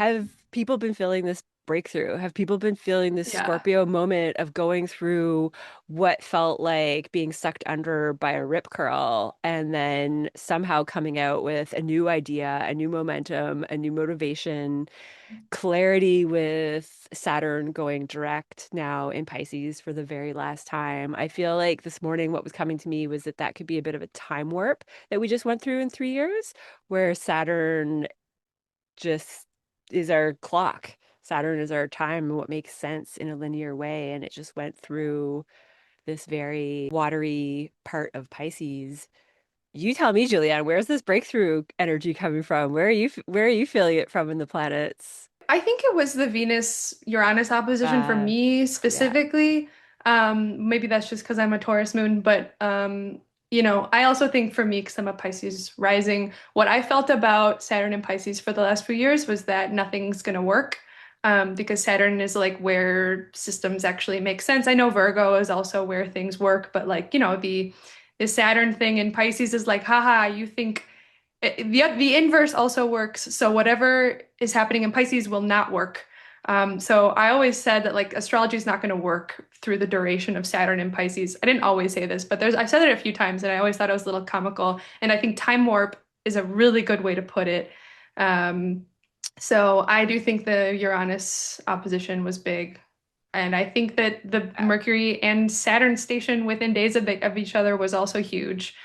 have people been feeling this breakthrough? Have people been feeling this Yeah. Scorpio moment of going through what felt like being sucked under by a rip curl and then somehow coming out with a new idea, a new momentum, a new motivation, clarity with Saturn going direct now in Pisces for the very last time? I feel like this morning what was coming to me was that that could be a bit of a time warp that we just went through in 3 years, where Saturn just is our clock. Saturn is our time and what makes sense in a linear way. And it just went through this very watery part of Pisces. You tell me, Julianne, where's this breakthrough energy coming from? Where are you feeling it from in the planets? I think it was the Venus-Uranus opposition for Uh, me yeah. specifically. Maybe that's just because I'm a Taurus moon, but I also think for me, because I'm a Pisces rising, what I felt about Saturn and Pisces for the last few years was that nothing's gonna work. Because Saturn is like where systems actually make sense. I know Virgo is also where things work, but like, the Saturn thing in Pisces is like, haha, you think the inverse also works. So whatever is happening in Pisces will not work. So I always said that like astrology is not going to work through the duration of Saturn in Pisces. I didn't always say this, but I said it a few times, and I always thought it was a little comical. And I think time warp is a really good way to put it. Um, so I do think the Uranus opposition was big. And I think that the Mercury and Saturn station within days of each other was also huge.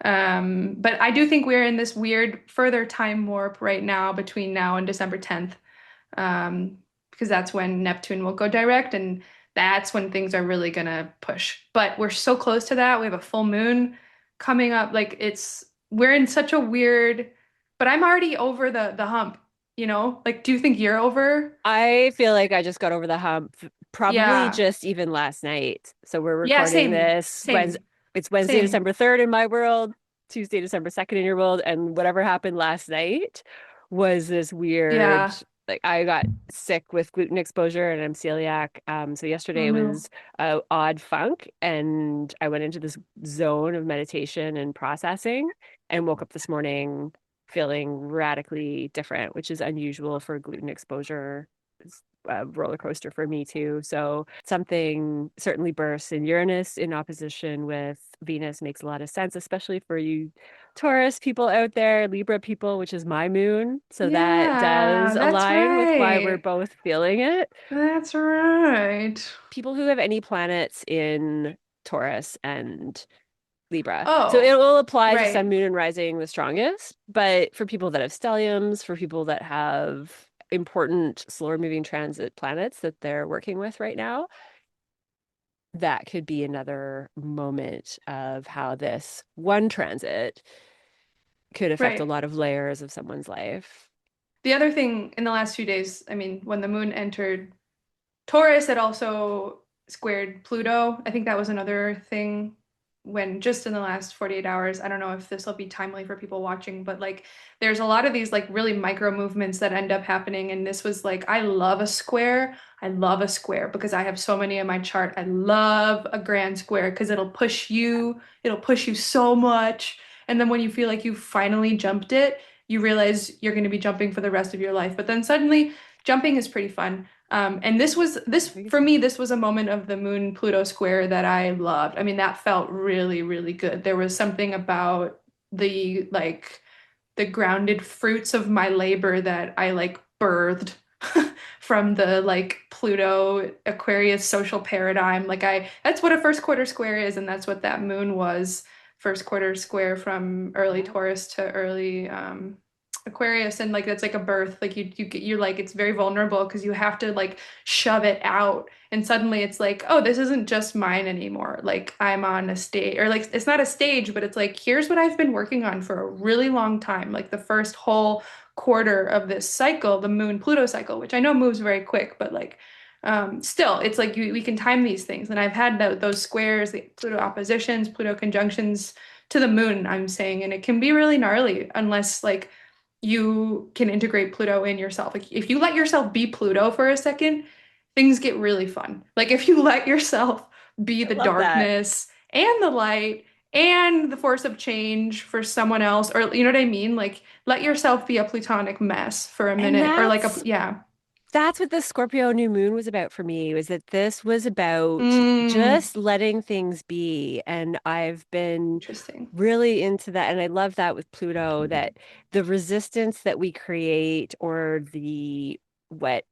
But I do think we're in this weird further time warp right now between now and December 10th, because that's when Neptune will go direct, and that's when things are really gonna push. But we're so close to that. We have a full moon coming up. We're in such a weird, but I'm already over the hump, you know? Like, do you think you're over? I feel like I just got over the hump probably Yeah. just even last night. So we're Yeah, recording same. this Wednesday. Same. It's Wednesday, Same. December 3rd in my world, Tuesday, December 2nd in your world, and whatever happened last night was this weird, Yeah. like I got sick with gluten exposure and I'm celiac. So Oh yesterday no. was a odd funk and I went into this zone of meditation and processing and woke up this morning feeling radically different, which is unusual for gluten exposure. It's a roller coaster for me too. So something certainly bursts in Uranus in opposition with Venus makes a lot of sense, especially for you Taurus people out there, Libra people, which is my moon. So that does Yeah, that's align with why we're right. both feeling it. That's right. People who have any planets in Taurus and Libra. So it Oh, will apply to Sun, right. Moon, and Rising the strongest. But for people that have stelliums, for people that have important slower moving transit planets that they're working with right now, that could be another moment of how this one transit could affect a Right. lot of layers of someone's life. The other thing in the last few days, I mean, when the moon entered Taurus, it also squared Pluto. I think that was another thing when just in the last 48 hours. I don't know if this will be timely for people watching, but like there's a lot of these like really micro movements that end up happening. And this was like, I love a square. I love a square because I have so many in my chart. I love a grand square because it'll push you so much. And then when you feel like you finally jumped it, you realize you're going to be jumping for the rest of your life. But then suddenly jumping is pretty fun. And I this think it's for me, this was a moment of the Moon Pluto square that I loved. I mean, that felt really, really good. There was something about the grounded fruits of my labor that I like birthed from the like Pluto Aquarius social paradigm. That's what a first quarter square is, and that's what that moon was. First quarter square from early yeah. Taurus to early Aquarius, and like that's like a birth. Like you're like it's very vulnerable because you have to like shove it out, and suddenly it's like, oh, this isn't just mine anymore. Like I'm on a stage, or like it's not a stage, but it's like here's what I've been working on for a really long time. Like the first whole quarter of this cycle, the Moon Pluto cycle, which I know moves very quick, but like still, it's like we can time these things. And I've had those squares, the Pluto oppositions, Pluto conjunctions to the moon, I'm saying, and it can be really gnarly unless like you can integrate Pluto in yourself. Like if you let yourself be Pluto for a second, things get really fun. Like if you let yourself be I the love that. darkness and the light and the force of change for someone else, or you know what I mean? Like let yourself be a plutonic mess for a And minute, or like a, yeah. that's what the Scorpio new moon was about for me, was that this was about Mm, just letting things be. And I've been interesting. really into that. And I love that with Pluto, that the resistance that we create, or the what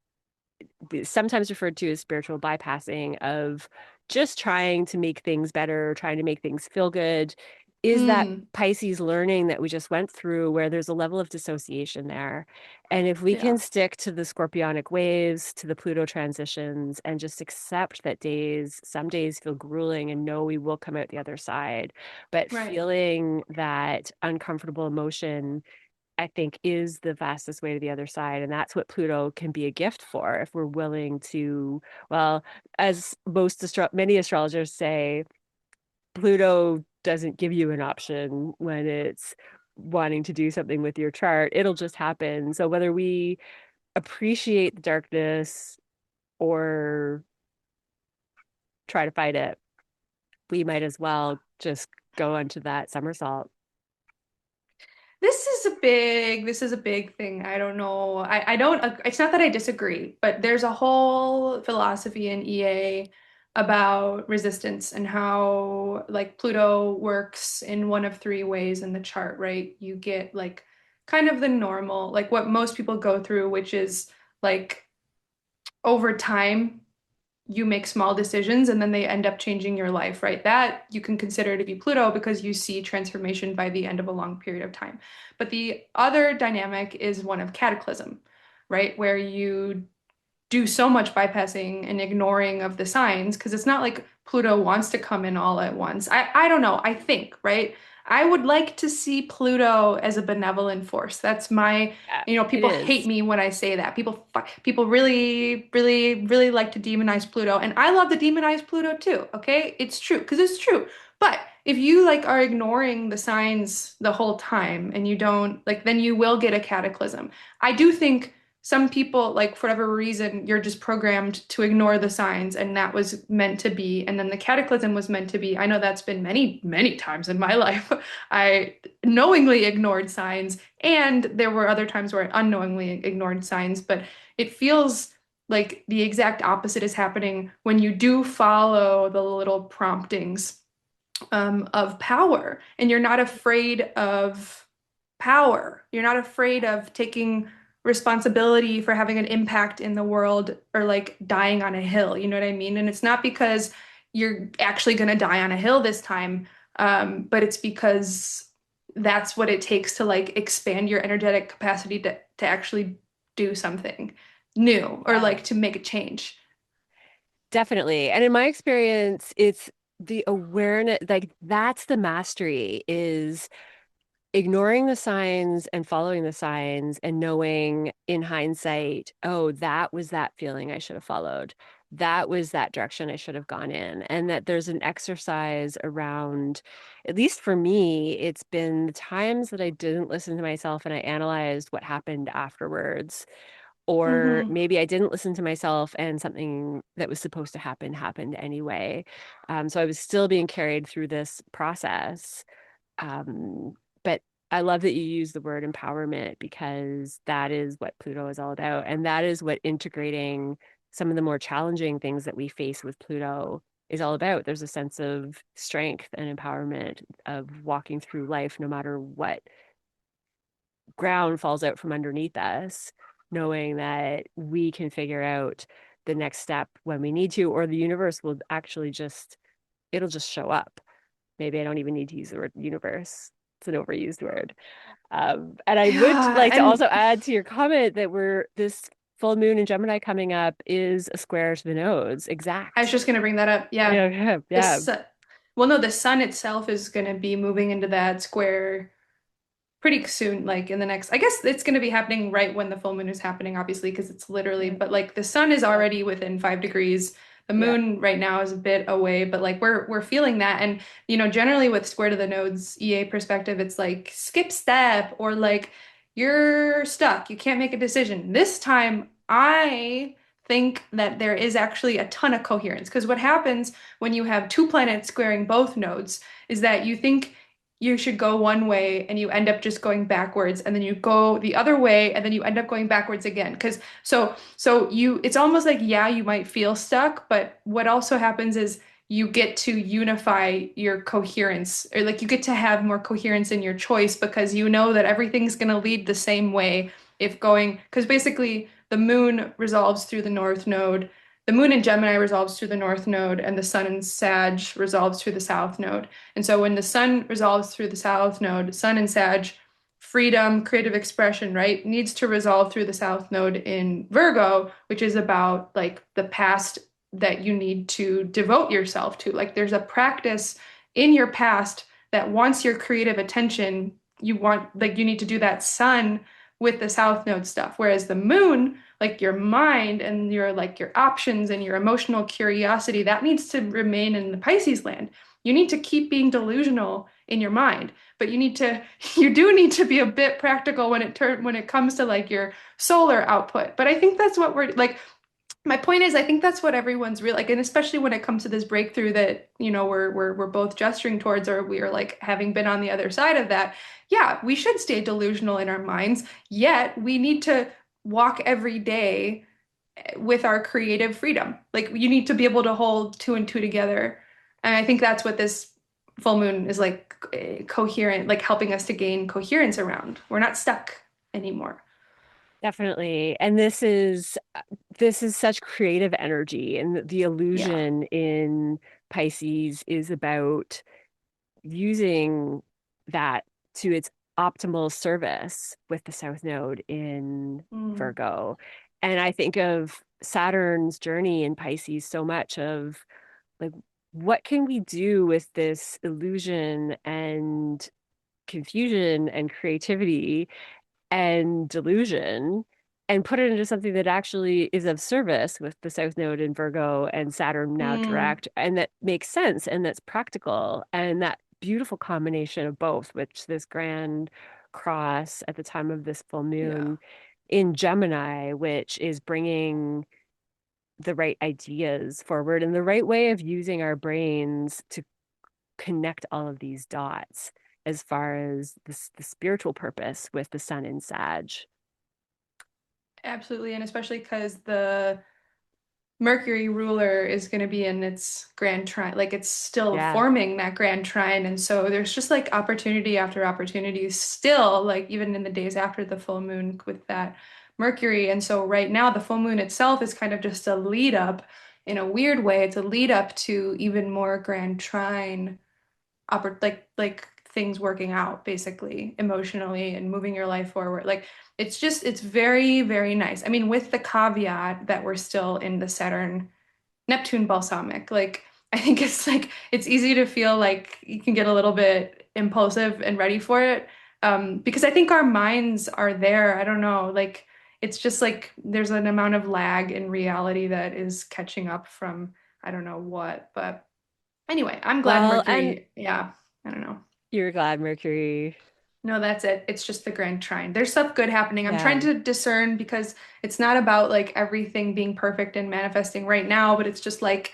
sometimes referred to as spiritual bypassing, of just trying to make things better, trying to make things feel good, is that Mm, Pisces learning that we just went through, where there's a level of dissociation there. And if we yeah, can stick to the scorpionic waves, to the Pluto transitions, and just accept that some days feel grueling, and know we will come out the other side, but right. feeling that uncomfortable emotion, I think, is the fastest way to the other side. And that's what Pluto can be a gift for, if we're willing to, well, as many astrologers say, Pluto doesn't give you an option when it's wanting to do something with your chart. It'll just happen. So whether we appreciate the darkness or try to fight it, we might as well just go onto that somersault. This is a big thing. I don't know. I don't, it's not that I disagree, but there's a whole philosophy in EA about resistance and how like Pluto works in one of three ways in the chart, right? You get like kind of the normal, like what most people go through, which is like over time you make small decisions and then they end up changing your life, right? That you can consider to be Pluto because you see transformation by the end of a long period of time. But the other dynamic is one of cataclysm, right? Where you do so much bypassing and ignoring of the signs because it's not like Pluto wants to come in all at once. I don't know. I think, right? I would like to see Pluto as a benevolent force. That's my, Yeah, it people hate is. me when I say that. People really, really, really like to demonize Pluto, and I love to demonize Pluto too. Okay, it's true because it's true. But if you like are ignoring the signs the whole time and you don't like, then you will get a cataclysm. I do think some people, like for whatever reason, you're just programmed to ignore the signs, and that was meant to be. And then the cataclysm was meant to be. I know that's been many, many times in my life. I knowingly ignored signs, and there were other times where I unknowingly ignored signs, but it feels like the exact opposite is happening when you do follow the little promptings of power, and you're not afraid of power. You're not afraid of taking responsibility for having an impact in the world or like dying on a hill. You know what I mean? And it's not because you're actually going to die on a hill this time, but it's because that's what it takes to like expand your energetic capacity to actually do something new or Yeah. like to make a change. Definitely. And in my experience, it's the awareness, like that's the mastery, is ignoring the signs and following the signs, and knowing in hindsight, oh, that was that feeling I should have followed. That was that direction I should have gone in. And that there's an exercise around, at least for me, it's been the times that I didn't listen to myself and I analyzed what happened afterwards, or Hmm. maybe I didn't listen to myself and something that was supposed to happen happened anyway. So I was still being carried through this process. But I love that you use the word empowerment, because that is what Pluto is all about. And that is what integrating some of the more challenging things that we face with Pluto is all about. There's a sense of strength and empowerment of walking through life, no matter what ground falls out from underneath us, knowing that we can figure out the next step when we need to, or the universe will actually it'll just show up. Maybe I don't even need to use the word universe. It's an overused word. And I would Yeah, like to and also add to your comment that this full moon in Gemini coming up is a square to the nodes, I was exact. just gonna bring that up. Yeah. Yeah, yeah, yeah. This, well, no, the sun itself is going to be moving into that square pretty soon, like in the next, I guess it's going to be happening right when the full moon is happening, obviously, because it's literally, Yeah, but like the sun is already within 5 degrees. The yeah. moon right now is a bit away, but like we're feeling that. And generally with square to the nodes EA perspective, it's like skip step or like you're stuck, you can't make a decision. This time I think that there is actually a ton of coherence. Because what happens when you have two planets squaring both nodes is that you think you should go one way and you end up just going backwards, and then you go the other way and then you end up going backwards again. Because so you it's almost like, yeah, you might feel stuck, but what also happens is you get to unify your coherence, or like you get to have more coherence in your choice because you know that everything's going to lead the same way if going, because basically the moon resolves through the north node, the moon in Gemini resolves through the north node, and the sun in Sag resolves through the south node. And so when the sun resolves through the south node, sun in Sag, freedom, creative expression, right, needs to resolve through the south node in Virgo, which is about like the past that you need to devote yourself to. Like there's a practice in your past that wants your creative attention. You want, like, you need to do that sun with the south node stuff. Whereas the moon, like your mind and your like your options and your emotional curiosity, that needs to remain in the Pisces land. You need to keep being delusional in your mind, but you do need to be a bit practical when it comes to like your solar output. But I think that's what we're like, my point is, I think that's what everyone's real like, and especially when it comes to this breakthrough that, we're both gesturing towards, or we are like having been on the other side of that. Yeah, we should stay delusional in our minds, yet we need to walk every day with our creative freedom. Like you need to be able to hold two and two together. And I think that's what this full moon is like, coherent, like helping us to gain coherence around. We're not stuck anymore. Definitely. And this is such creative energy, and the Yeah. illusion in Pisces is about using that to its optimal service with the South Node in Mm, Virgo. And I think of Saturn's journey in Pisces so much of like, what can we do with this illusion and confusion and creativity and delusion and put it into something that actually is of service with the South Node in Virgo and Saturn now mm, direct, and that makes sense and that's practical, and that beautiful combination of both, which this grand cross at the time of this full yeah. moon in Gemini, which is bringing the right ideas forward and the right way of using our brains to connect all of these dots as far as the spiritual purpose with the sun in Sag. Absolutely, and especially because the Mercury ruler is going to be in its grand trine, like it's still Yeah. forming that grand trine. And so there's just like opportunity after opportunity still, like even in the days after the full moon with that Mercury. And so right now, the full moon itself is kind of just a lead up in a weird way. It's a lead up to even more grand trine like things working out basically emotionally and moving your life forward. Like it's very, very nice. I mean, with the caveat that we're still in the Saturn Neptune balsamic. Like I think it's like it's easy to feel like you can get a little bit impulsive and ready for it. Because I think our minds are there. I don't know, like it's just like there's an amount of lag in reality that is catching up from I don't know what, but anyway, I'm glad Well, and Mercury, yeah, I don't know. you're glad Mercury. No, that's it. It's just the grand trine. There's stuff good happening. I'm trying Yeah. to discern because it's not about like everything being perfect and manifesting right now, but it's just like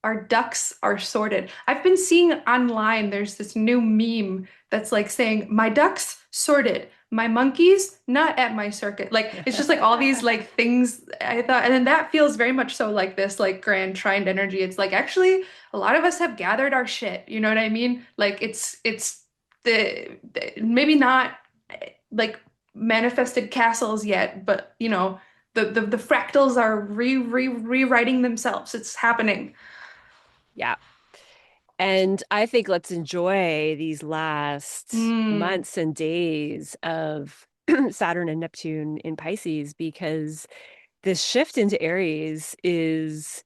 our ducks are sorted. I've been seeing online, there's this new meme that's like saying, my ducks sorted, my monkeys not at my circuit. Like it's just like all these like things I thought, and then that feels very much so like this like grand trine energy. It's like actually a lot of us have gathered our shit. You know what I mean? Like it's the maybe not like manifested castles yet, but the fractals are rewriting themselves. It's happening. Yeah. And I think let's enjoy these last Mm, months and days of Saturn and Neptune in Pisces, because this shift into Aries is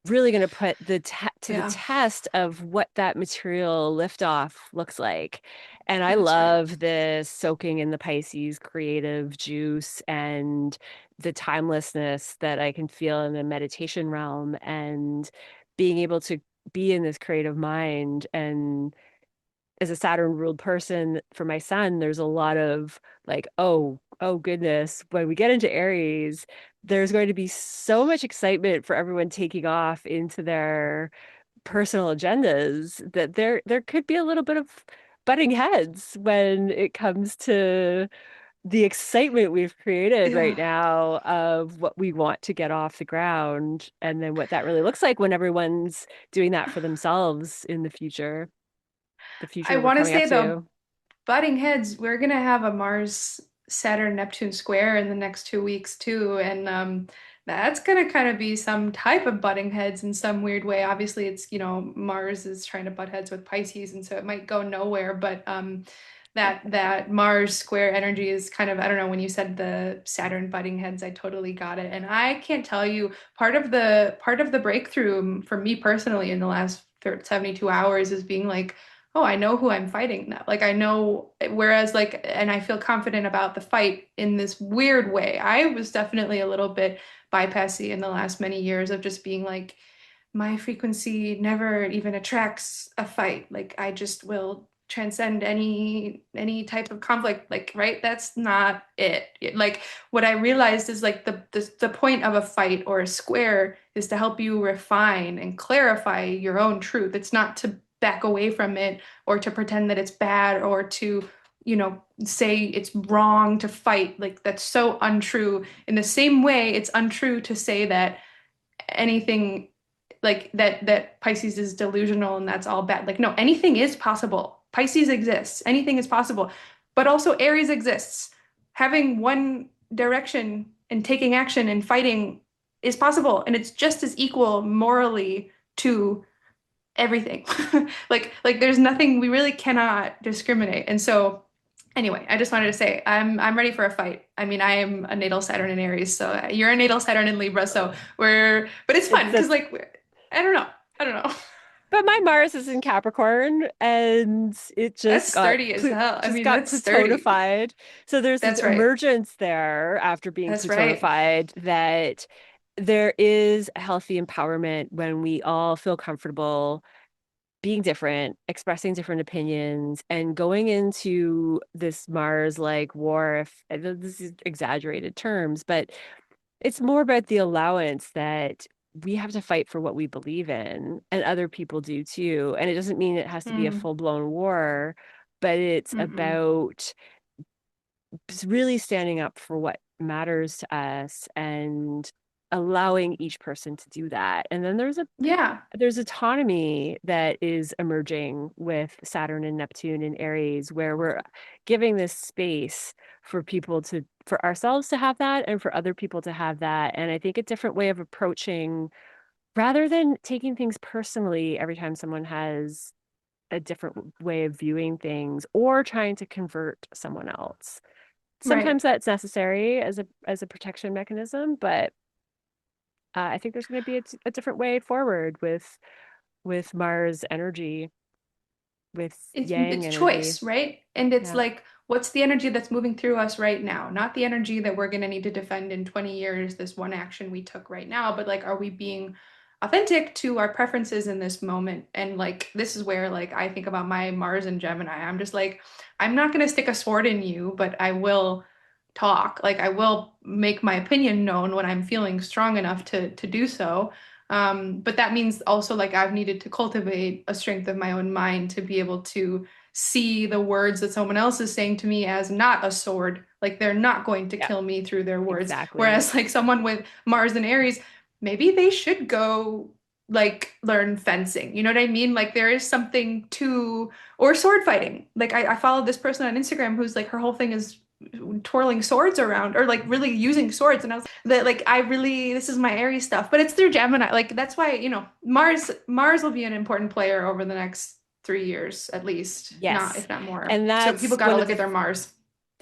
really going to put to the yeah, test of what that material liftoff looks like. And I that's right. love this soaking in the Pisces creative juice and the timelessness that I can feel in the meditation realm, and being able to be in this creative mind. And as a Saturn ruled person for my son, there's a lot of like, oh, oh goodness, when we get into Aries, there's going to be so much excitement for everyone taking off into their personal agendas that there could be a little bit of butting heads when it comes to the excitement we've created right Yeah. now of what we want to get off the ground, and then what that really looks like when everyone's doing that for themselves in the I future we're want to coming up say though, to. butting heads, we're gonna have a Mars Saturn Neptune square in the next 2 weeks too, and that's gonna kind of be some type of butting heads in some weird way. Obviously, it's Mars is trying to butt heads with Pisces, and so it might go nowhere. But that Mars square energy is kind of, I don't know, when you said the Saturn butting heads, I totally got it. And I can't tell you, part of the breakthrough for me personally in the last 72 hours is being like, oh, I know who I'm fighting now. Like I know, whereas like, and I feel confident about the fight in this weird way. I was definitely a little bit bypassy in the last many years of just being like, my frequency never even attracts a fight. Like I just will transcend any type of conflict. Like, right? That's not it. Like what I realized is like the point of a fight or a square is to help you refine and clarify your own truth. It's not to back away from it or to pretend that it's bad or to say it's wrong to fight. Like that's so untrue. In the same way, it's untrue to say that anything like that Pisces is delusional and that's all bad. Like no, anything is possible. Pisces exists. Anything is possible. But also Aries exists. Having one direction and taking action and fighting is possible and it's just as equal morally to everything. Like there's nothing, we really cannot discriminate. And so anyway, I just wanted to say I'm ready for a fight. I mean, I am a natal Saturn in Aries, so you're a natal Saturn in Libra, so but it's fun It's because that's like I don't know. I don't know. But my Mars is in Capricorn, and it That's sturdy as hell. I Just mean, got that's sturdy. Plutonified. So there's this That's right. emergence there after being That's right. Plutonified, that there is a healthy empowerment when we all feel comfortable being different, expressing different opinions, and going into this Mars like war. If this is exaggerated terms, but it's more about the allowance that we have to fight for what we believe in, and other people do too. And it doesn't mean it has to be a Mm, full-blown war, but it's mm-mm. about really standing up for what matters to us and allowing each person to do that. And then Yeah. there's autonomy that is emerging with Saturn and Neptune and Aries, where we're giving this space for for ourselves to have that and for other people to have that. And I think a different way of approaching, rather than taking things personally every time someone has a different way of viewing things or trying to convert someone else. Right. Sometimes that's necessary as a protection mechanism, but I think there's going to be a different way forward with Mars energy, with Yang It's energy. choice, right? And it's Yeah. like, what's the energy that's moving through us right now? Not the energy that we're going to need to defend in 20 years, this one action we took right now, but like, are we being authentic to our preferences in this moment? And like, this is where like I think about my Mars and Gemini. I'm just like, I'm not going to stick a sword in you, but I will talk. Like, I will make my opinion known when I'm feeling strong enough to do so. But that means also like I've needed to cultivate a strength of my own mind to be able to see the words that someone else is saying to me as not a sword. Like they're not going to Yeah, kill me through their words. exactly. Whereas like someone with Mars and Aries, maybe they should go like learn fencing. You know what I mean? Like there is something to, or sword fighting. Like I followed this person on Instagram who's like her whole thing is twirling swords around or like really using swords, and I was that like I really, this is my Aries stuff, but it's through Gemini. Like that's why Mars will be an important player over the next 3 years at least, not Yes. if not more, And so people that's got to one of look the at their Mars.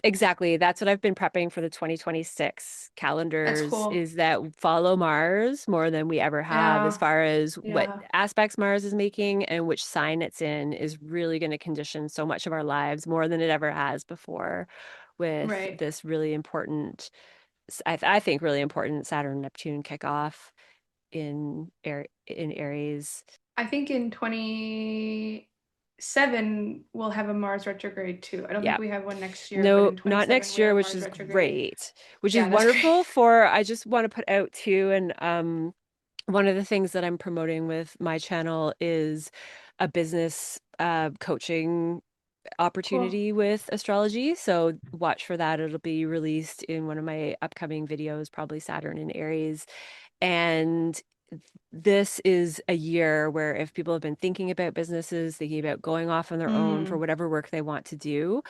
exactly. That's what I've been prepping for the 2026 That's calendars, cool. is that follow Mars more than we ever have, as Yeah. far as what Yeah. aspects Mars is making and which sign it's in is really going to condition so much of our lives more than it ever has before, with Right. this really important, I think really important Saturn Neptune kickoff in Aries. I think in 20 27 will have a Mars retrograde too. I don't think Yeah. we have one next year, but No, in not 27 next we year, have which Mars is retrograde. great, which is Yeah, that's great. wonderful for, I just want to put out too, and one of the things that I'm promoting with my channel is a business coaching Cool. opportunity with astrology. So watch for that. It'll be released in one of my upcoming videos, probably Saturn in Aries. And this is a year where if people have been thinking about businesses, thinking about going off on their own for Mm, whatever work they want to do,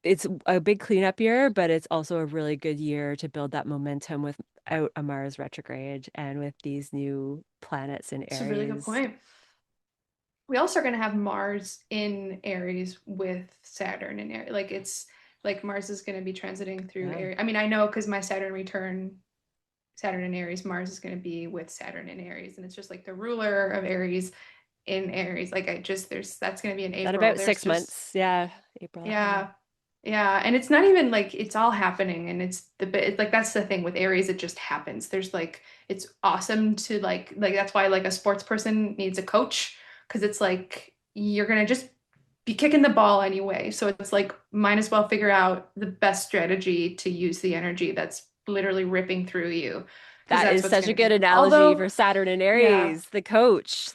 it's a big cleanup year, but it's also a really good year to build that momentum without a Mars retrograde and with these new planets in it's a really good Aries. point. We also are going to have Mars in Aries with Saturn in Aries. Like it's like Mars is going to be transiting through Yeah. Aries. I mean, I know because my Saturn return, Saturn in Aries, Mars is going to be with Saturn in Aries, and it's just like the ruler of Aries in Aries. Like I just there's that's going to be in That April. about There's six just months. Yeah. April. Yeah. yeah. Yeah, and it's not even like it's all happening and it's the bit it's like that's the thing with Aries, it just happens. There's like it's awesome to like that's why like a sports person needs a coach because it's like you're gonna just be kicking the ball anyway. So it's like might as well figure out the best strategy to use the energy that's literally ripping through you because That that's is what's such a gonna good be. analogy Although, for Saturn and yeah. Aries, the coach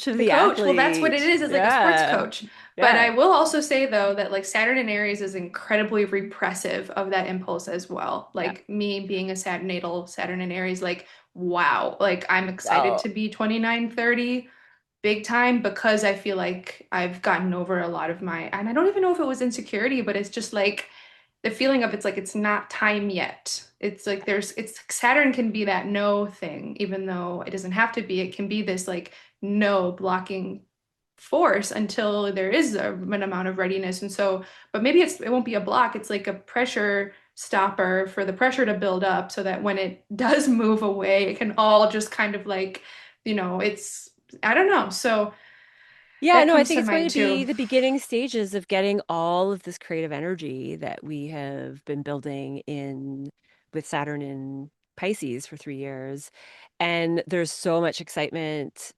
of The the coach, well, that's what it athlete. is like a sports Yeah. coach. But I Yeah. will also say, though, that like Saturn in Aries is incredibly repressive of that impulse as well. Yeah. Like me being a Saturnatal, Saturn in Aries, like, wow, like I'm excited Oh, to be 29, 30, big time because I feel like I've gotten over a lot of my, and I don't even know if it was insecurity, but it's just like the feeling of it's like it's not time yet. It's like it's Saturn can be that no thing, even though it doesn't have to be. It can be this like no blocking force until there is an amount of readiness. And so, but maybe it won't be a block. It's like a pressure stopper for the pressure to build up so that when it does move away, it can all just kind of like, it's I don't know. So yeah, that no, I comes think to it's going mind to be too. the beginning stages of getting all of this creative energy that we have been building in with Saturn in Pisces for 3 years. And there's so much excitement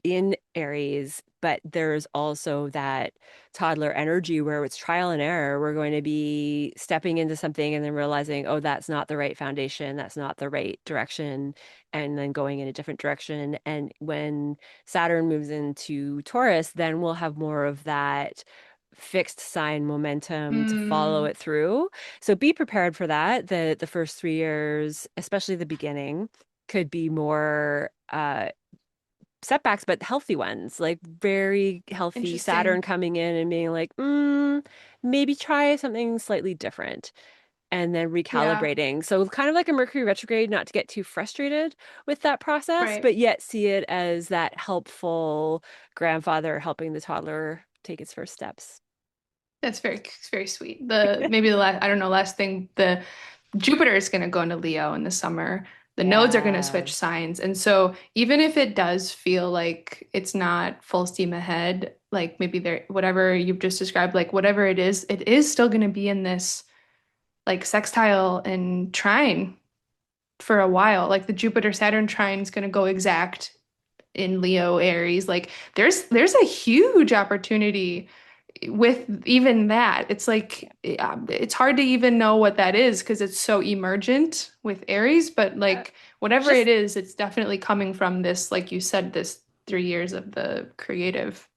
in Aries, but there's also that toddler energy where it's trial and error. We're going to be stepping into something and then realizing, oh, that's not the right foundation, that's not the right direction, and then going in a different direction. And when Saturn moves into Taurus, then we'll have more of that fixed sign momentum to follow Mm, it through. So be prepared for that. The first 3 years, especially the beginning, could be more setbacks, but healthy ones, like very healthy Saturn interesting. coming in and being like, maybe try something slightly different. And then Yeah, recalibrating. So, kind of like a Mercury retrograde, not to get too frustrated with that process, right. but yet see it as that helpful grandfather helping the toddler take its first steps. That's very sweet. The maybe the last I don't know last thing the Jupiter is going to go into Leo in the summer. The nodes are going to Yeah. switch signs, and so even if it does feel like it's not full steam ahead, like maybe there whatever you've just described, like whatever it is still going to be in this like sextile and trine for a while. Like the Jupiter Saturn trine is going to go exact in Leo Aries. Like there's a huge opportunity with even that. It's like it's hard to even know what that is because it's so emergent with Aries, but Yeah. like whatever it Just is, it's definitely coming from this, like you said, this 3 years of the creative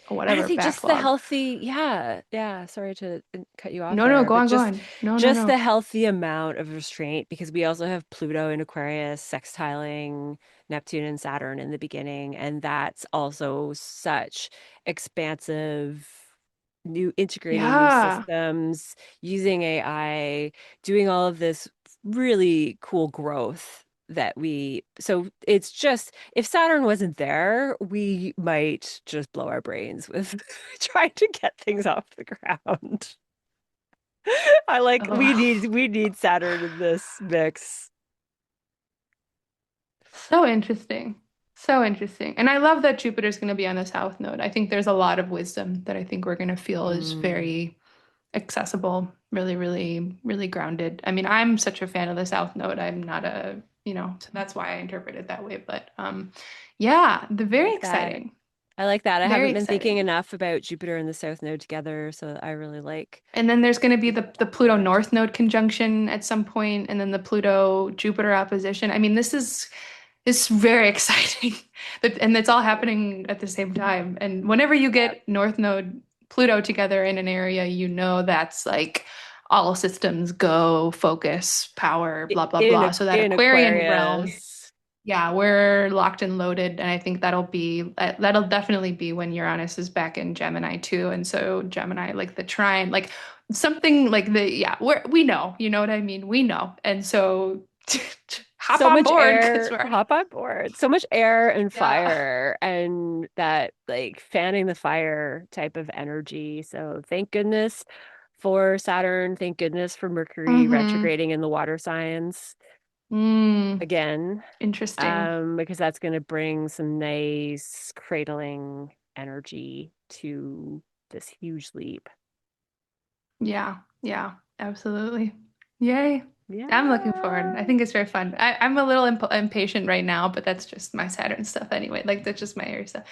or And I whatever think just the backlog. healthy, yeah, yeah, sorry to cut you off No, no, there, go but on, go just on. No, no, just the no. healthy amount of restraint because we also have Pluto in Aquarius sextiling Neptune and Saturn in the beginning, and that's also such expansive new integrating new Yeah. systems, using AI, doing all of this really cool growth that we so it's just if Saturn wasn't there, we might just blow our brains with trying to get things off the ground. I like Oh. we need Saturn in this mix. So interesting. So interesting. And I love that Jupiter's going to be on the south node. I think there's a lot of wisdom that I think we're going to feel is Mm, very accessible, really, really, really grounded. I mean, I'm such a fan of the south node. I'm not so that's why I interpret it that way. But yeah, the very like that. exciting. I like that. I Very haven't been thinking exciting. enough about Jupiter and the South Node together, so I really like And then there's going to be thinking the about Pluto that. North Node conjunction at some point, and then the Pluto Jupiter opposition. I mean, this is it's very exciting. And it's all happening at the same time. And whenever you Yeah. get North Node Pluto together in an area, you know that's like all systems go, focus, power, blah blah blah. So that In Aquarian realm, Aquarius. yeah, we're locked and loaded, and I think that'll definitely be when Uranus is back in Gemini too. And so Gemini, like the trine, like something like the yeah, we know, you know what I mean? We know, and so hop So on much board because air, we're hop on board. So much air and yeah. fire and that like fanning the fire type of energy. So thank goodness for Saturn. Thank goodness for Mercury Mm-hmm. retrograding in the water signs Mm, again, interesting. because that's going to bring some nice cradling energy to this huge leap. Yeah, yeah, absolutely. Yay. I'm looking forward. I Yeah. think it's very fun. I'm a little impatient right now, but that's just my Saturn stuff anyway. Like that's just my Aries stuff.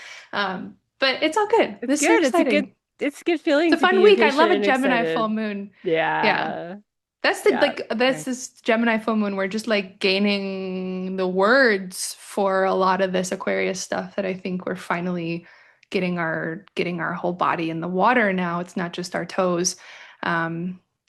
But it's all good. It's This is good. exciting. It's a good It's feeling a to fun be week. I impatient love a and Gemini full excited. moon. Yeah. Yeah. That's the Yeah. like that's Nice. this Gemini full moon. We're just like gaining the words for a lot of this Aquarius stuff that I think we're finally getting our whole body in the water now. It's not just our toes.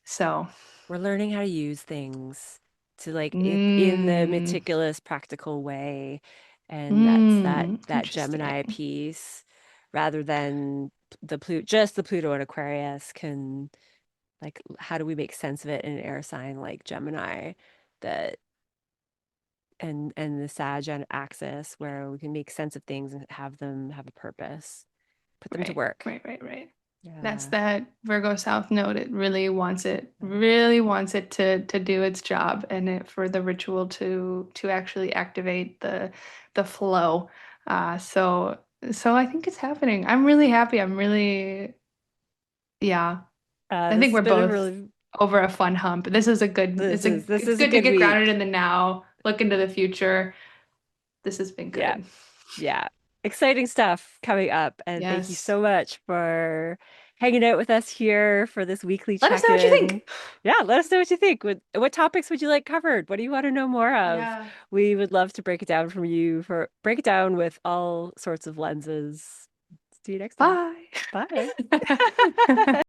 So We're learning how to use things to like it in the mm, meticulous, practical way. And that's that Gemini interesting. piece rather than just the Pluto and Aquarius can like how do we make sense of it in an air sign like Gemini that and the Sag axis where we can make sense of things and have them have a purpose, put them to Right, work. right, right, right. That's Yeah. that Virgo South Node. It really wants it to do its job, and for the ritual to actually activate the flow. So I think it's happening. I'm really happy. I'm really yeah. I This think has we're been a both really over a fun hump. This is a good. this It's is a good to good get grounded week. in the now, look into the future. This has been Yeah. good. Yeah. Exciting stuff coming up. And thank you Yes. so much for hanging out with us here for this weekly Let us know what you check-in. think. Yeah, let us know what you think. What topics would you like covered? What do you want to know more of? Yeah. We would love to break it down from you for break it down with all sorts of lenses. See you next time. Bye. Bye.